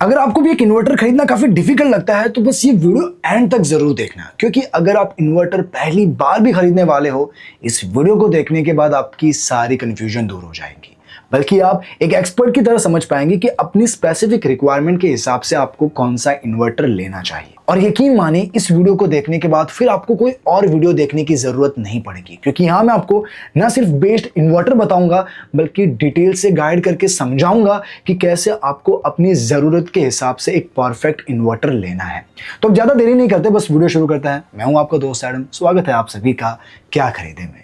अगर आपको भी एक इन्वर्टर खरीदना काफी डिफिकल्ट लगता है तो बस ये वीडियो एंड तक जरूर देखना, क्योंकि अगर आप इन्वर्टर पहली बार भी खरीदने वाले हो, इस वीडियो को देखने के बाद आपकी सारी कंफ्यूजन दूर हो जाएगी, बल्कि आप एक एक्सपर्ट की तरह समझ पाएंगे कि अपनी स्पेसिफिक रिक्वायरमेंट के हिसाब से आपको कौन सा इन्वर्टर लेना चाहिए। और यकीन माने, इस वीडियो को देखने के बाद फिर आपको कोई और वीडियो देखने की जरूरत नहीं पड़ेगी, क्योंकि यहाँ मैं आपको न सिर्फ बेस्ट इन्वर्टर बताऊंगा बल्कि डिटेल से गाइड करके समझाऊंगा कि कैसे आपको अपनी जरूरत के हिसाब से एक परफेक्ट इन्वर्टर लेना है। तो अब ज्यादा देरी नहीं करते, बस वीडियो शुरू करते हैं। मैं हूं आपका दोस्त एडम, स्वागत है आप सभी का क्या खरीदे में।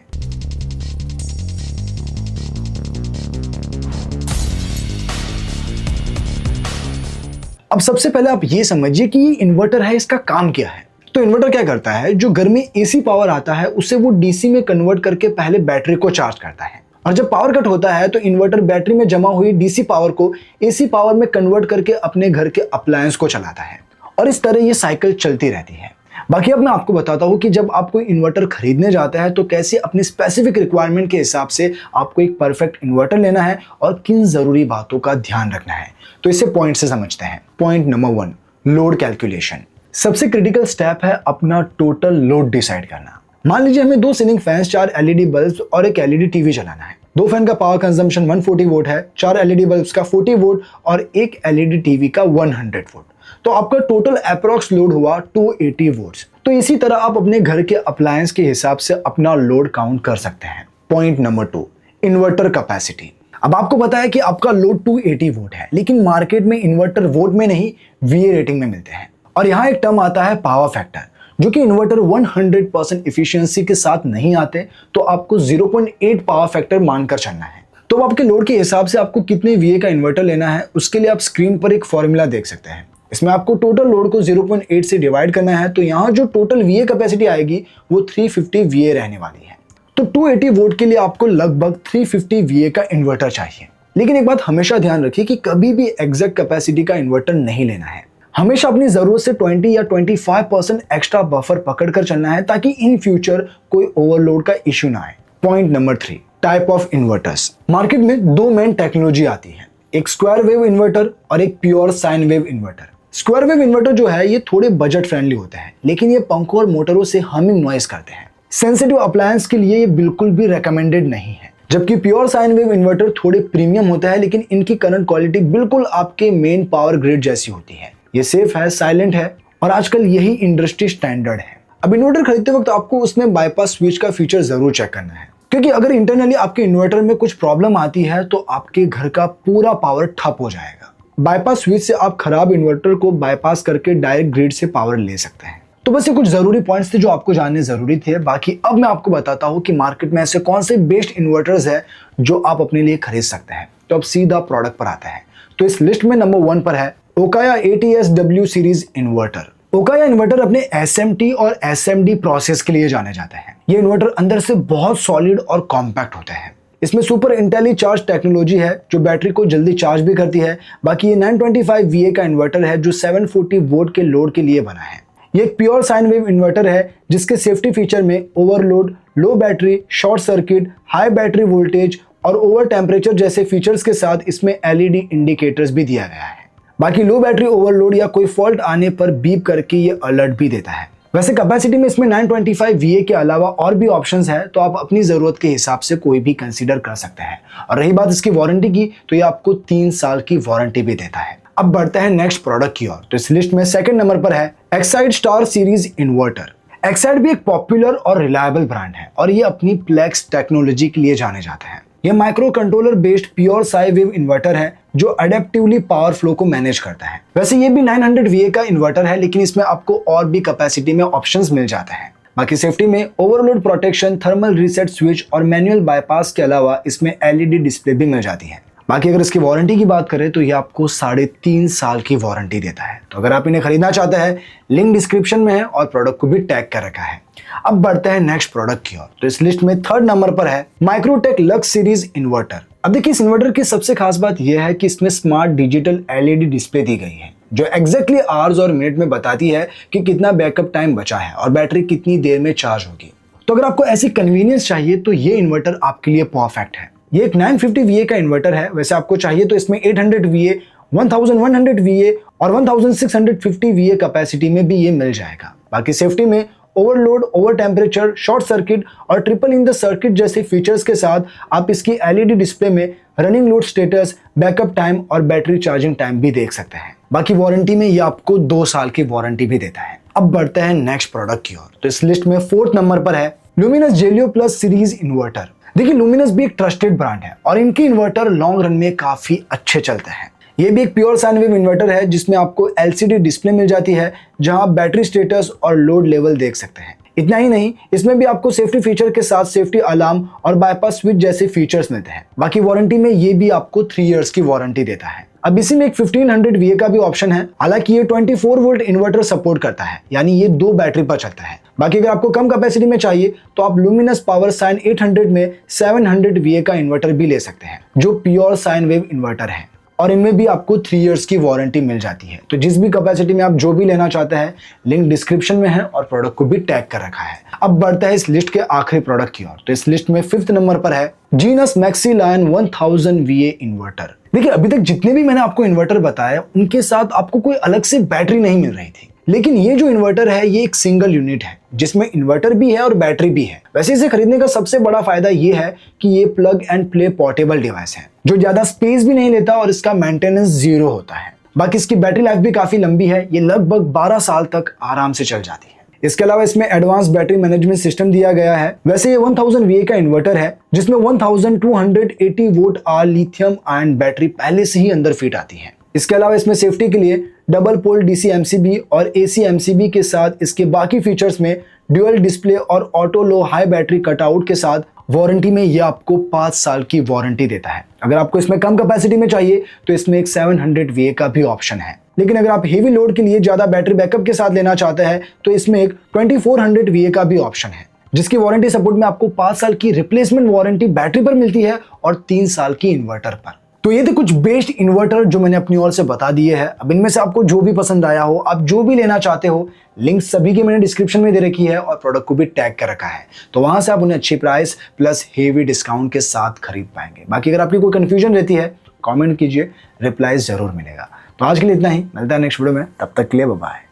अब सबसे पहले आप ये समझिए कि ये इन्वर्टर है, इसका काम क्या है। तो इन्वर्टर क्या करता है, जो घर में एसी पावर आता है उसे वो डीसी में कन्वर्ट करके पहले बैटरी को चार्ज करता है, और जब पावर कट होता है तो इन्वर्टर बैटरी में जमा हुई डीसी पावर को एसी पावर में कन्वर्ट करके अपने घर के अप्लायंस को चलाता है, और इस तरह ये साइकिल चलती रहती है। बाकी अब मैं आपको बताता हूँ कि जब आप कोई इन्वर्टर खरीदने जाते हैं तो कैसे अपनी स्पेसिफिक रिक्वायरमेंट के हिसाब से आपको एक परफेक्ट इन्वर्टर लेना है और किन जरूरी बातों का ध्यान रखना है। तो इसे पॉइंट से समझते हैं। Point number 1, load calculation. सबसे क्रिटिकल स्टेप है अपना टोटल लोड डिसाइड करना। मान लीजिए हमें 2 सीलिंग फैंस, 4 एलईडी बल्ब और एक एलईडी टीवी चलाना है। 2 फैन का पावर कंजम्पशन 140 वोट है, 4 एलईडी बल्ब्स का 40 वोट और एक एलईडी टीवी का 100 वोट। तो आपका टोटल अप्रॉक्स लोड हुआ 280 वोट्स। तो इसी तरह आप अपने घर के अप्लायंस के हिसाब से अपना लोड काउंट कर सकते हैं। Point number 2, inverter capacity. अब आपको पता है कि आपका लोड 280 वोट है, लेकिन मार्केट में इन्वर्टर वोट में नहीं वीए रेटिंग में मिलते हैं। और यहाँ एक टर्म आता है पावर फैक्टर, जो कि इन्वर्टर 100% इफिशियंसी के साथ नहीं आते, तो आपको 0.8 पावर फैक्टर मानकर चलना है। तो आपके लोड के हिसाब से आपको कितने वीए का इन्वर्टर लेना है, उसके लिए आप स्क्रीन पर एक फॉर्मूला देख सकते हैं। इसमें आपको टोटल लोड को 0.8 से डिवाइड करना है, तो यहाँ जो टोटल वीए कैपेसिटी आएगी वो 350 वीए रहने वाली है। तो 280 वोट के लिए आपको लगभग 350 वीए का इन्वर्टर चाहिए। लेकिन एक बात हमेशा ध्यान रखिए कि कभी भी एग्जैक्ट कैपेसिटी का इन्वर्टर नहीं लेना है। हमेशा अपनी जरूरत से 20 या 25% एक्स्ट्रा बफर पकड़कर चलना है, ताकि इन फ्यूचर कोई ओवरलोड का इश्यू ना आए। Point number 3, type of inverters. Market में 2 मेन टेक्नोलॉजी आती है, एक स्क्वायर वेव इन्वर्टर और एक pure sine wave inverter. Square wave inverter जो है ये थोड़े बजट फ्रेंडली होते हैं, लेकिन ये पंखों और मोटरों से हमिंग नॉइज करते हैं। सेंसिटिव अप्लायंस के लिए ये बिल्कुल भी रेकमेंडेड नहीं है। जबकि प्योर साइन वेव इन्वर्टर थोड़े प्रीमियम होता है, लेकिन इनकी करंट क्वालिटी बिल्कुल आपके मेन पावर ग्रिड जैसी होती है। ये सेफ है, साइलेंट है, और आजकल यही इंडस्ट्री स्टैंडर्ड है। अब इन्वर्टर खरीदते वक्त आपको उसमें बाईपास स्विच का फीचर जरूर चेक करना है, क्योंकि अगर इंटरनली आपके इन्वर्टर में कुछ प्रॉब्लम आती है तो आपके घर का पूरा पावर ठप हो जाएगा। बाईपास स्विच से आप खराब इन्वर्टर को बाईपास करके डायरेक्ट ग्रिड से पावर ले सकते हैं। तो बस ये कुछ जरूरी पॉइंट्स थे जो आपको जानने जरूरी थे। बाकी अब मैं आपको बताता हूँ कि मार्केट में ऐसे कौन से बेस्ट इन्वर्टर्स है जो आप अपने लिए खरीद सकते हैं। तो अब सीधा प्रोडक्ट पर आता है। तो इस लिस्ट में नंबर 1 पर है Okaya ATSW series inverter. Okaya inverter अपने SMT और SMD प्रोसेस के लिए जाने जाते हैं। ये इन्वर्टर अंदर से बहुत सॉलिड और कॉम्पैक्ट होते हैं। इसमें सुपर इंटेलिचार्ज टेक्नोलॉजी है जो बैटरी को जल्दी चार्ज भी करती है। बाकी ये 925 VA का इन्वर्टर है जो 740 वोट के लोड के लिए बना है। ये एक प्योर साइन वेव इन्वर्टर है जिसके सेफ्टी फीचर में overload, low battery, short circuit, high battery voltage और ओवर टेम्परेचर जैसे फीचर्स के साथ इसमें LED इंडिकेटर्स भी दिया गया है। बाकी लो बैटरी ओवरलोड या कोई फॉल्ट आने पर बीप करके ये अलर्ट भी देता है। वैसे कैपेसिटी में इसमें 925 VA के अलावा और भी ऑप्शंस है, तो आप अपनी जरूरत के हिसाब से कोई भी कंसीडर कर सकते हैं। और रही बात इसकी वारंटी की, तो ये आपको 3 साल की वारंटी भी देता है। अब बढ़ते हैं नेक्स्ट प्रोडक्ट की ओर। तो इस लिस्ट में सेकंड नंबर पर है Exide star series inverter. Exide भी एक पॉपुलर और रिलायबल ब्रांड है, और ये अपनी प्लेक्स टेक्नोलॉजी के लिए जाने जाते हैं। ये micro controller based pure sine wave inverter है जो अडेप्टिवली पावर फ्लो को मैनेज करता है। वैसे ये भी 900 VA का इन्वर्टर है, लेकिन इसमें आपको और भी कैपेसिटी में ऑप्शंस मिल जाते हैं। बाकी सेफ्टी में overload protection, thermal reset switch और मैनुअल बाईपास के अलावा इसमें LED डिस्प्ले भी मिल जाती है। बाकी अगर इसकी वारंटी की बात करें तो ये आपको 3.5 साल की वारंटी देता है। तो अगर आप इन्हें खरीदना चाहते हैं, लिंक डिस्क्रिप्शन में है और प्रोडक्ट को भी टैग कर रखा है। अब बढ़ते हैं नेक्स्ट प्रोडक्ट की ओर। तो इस लिस्ट में 3rd नंबर पर है माइक्रोटेक लक्स सीरीज इन्वर्टर। अब देखिए, इस इन्वर्टर की सबसे खास बात यह है कि इसमें स्मार्ट डिजिटल LED डिस्प्ले दी गई है जो एग्जैक्टली आवर्स और मिनट में बताती है कि कितना बैकअप टाइम बचा है और बैटरी कितनी देर में चार्ज होगी। तो अगर आपको ऐसी कन्वीनियंस चाहिए तो ये इन्वर्टर आपके लिए परफेक्ट है। ये एक 950 VA का इन्वर्टर है। वैसे आपको चाहिए तो इसमें 800 VA 1100 VA और 1650 VA कैपेसिटी में भी ये मिल जाएगा। बाकी सेफ्टी में overload, over temperature, short circuit और ट्रिपल इन द सर्किट जैसे फीचर्स के साथ आप इसकी LED डिस्प्ले में running load status, backup time और बैटरी चार्जिंग टाइम भी देख सकते हैं। बाकी वारंटी में ये आपको 2 साल की वारंटी भी देता है। अब बढ़ते हैं नेक्स्ट प्रोडक्ट की ओर। तो इस लिस्ट में 4th नंबर पर है लुमिनस जेलियो प्लस सीरीज इन्वर्टर। देखिए, लुमिनस भी एक ट्रस्टेड ब्रांड है और इनके इन्वर्टर लॉन्ग रन में काफी अच्छे चलते हैं। ये भी एक प्योर साइन वेव इन्वर्टर है जिसमें आपको LCD डिस्प्ले मिल जाती है जहां आप बैटरी स्टेटस और लोड लेवल देख सकते हैं। इतना ही नहीं, इसमें भी आपको सेफ्टी फीचर के साथ सेफ्टी अलार्म और बाईपास स्विच जैसे फीचर्स मिलते हैं। बाकी वारंटी में ये भी आपको 3 इयर्स की वारंटी देता है। अब इसी में एक 1500 VA का भी ऑप्शन है। हालांकि ये 24 वोल्ट इन्वर्टर सपोर्ट करता है, यानी ये 2 बैटरी पर चलता है। बाकी अगर आपको कम कैपेसिटी में चाहिए तो आप लुमिनस पावर साइन 800 में 700 VA का इन्वर्टर भी ले सकते हैं जो प्योर साइन वेव इन्वर्टर है और इनमें भी आपको 3 इयर्स की वारंटी मिल जाती है। तो जिस भी कैपेसिटी में आप जो भी लेना चाहते हैं, लिंक डिस्क्रिप्शन में है और प्रोडक्ट को भी टैग कर रखा है। अब बढ़ता है इस लिस्ट के आखिरी प्रोडक्ट की ओर। तो इस लिस्ट में 5th नंबर पर है Genus Maxi Lion 1000 VA inverter. देखिए, अभी तक जितने भी मैंने आपको इन्वर्टर बताया उनके साथ आपको कोई अलग से बैटरी नहीं मिल रही थी, लेकिन ये जो इन्वर्टर है ये एक सिंगल यूनिट है जिसमें इन्वर्टर भी है और बैटरी भी है। वैसे इसे खरीदने का सबसे बड़ा फायदा ये है कि ये plug and play portable device है जो ज्यादा स्पेस भी नहीं लेता और इसका मेंटेनेंस 0 होता है। बाकी इसकी बैटरी लाइफ भी काफी लंबी है, ये लगभग 12 साल तक आराम से चल जाती है। इसके अलावा इसमें एडवांस बैटरी मैनेजमेंट सिस्टम दिया गया है। वैसे ये 1000 VA का इन्वर्टर है जिसमें 1280 volt are lithium ion battery पहले से ही अंदर फिट आती है। इसके अलावा इसमें सेफ्टी के लिए डबल पोल DC MCB और AC MCB के साथ इसके बाकी फीचर्स में ड्यूअल डिस्प्ले और ऑटो लो हाई बैटरी कटआउट के साथ वारंटी में यह आपको 5 साल की वारंटी देता है। अगर आपको इसमें कम कैपेसिटी में चाहिए तो इसमें एक 700 VA का भी ऑप्शन है। लेकिन अगर आप हेवी लोड के लिए ज्यादा बैटरी बैकअप के साथ लेना चाहते हैं तो इसमें एक 2400 VA का भी ऑप्शन है जिसकी वारंटी सपोर्ट में आपको 5 साल की रिप्लेसमेंट वारंटी बैटरी पर मिलती है और 3 साल की इन्वर्टर पर। तो ये थे कुछ बेस्ट इन्वर्टर जो मैंने अपनी ओर से बता दिए हैं। अब इनमें से आपको जो भी पसंद आया हो, आप जो भी लेना चाहते हो, लिंक सभी की मैंने डिस्क्रिप्शन में दे रखी है और प्रोडक्ट को भी टैग कर रखा है, तो वहां से आप उन्हें अच्छी प्राइस प्लस हेवी डिस्काउंट के साथ खरीद पाएंगे। बाकी अगर आपकी कोई कंफ्यूजन रहती है कमेंट कीजिए, रिप्लाई जरूर मिलेगा। तो आज के लिए इतना ही, मिलता है नेक्स्ट वीडियो में, तब तक के लिए बाय बाय।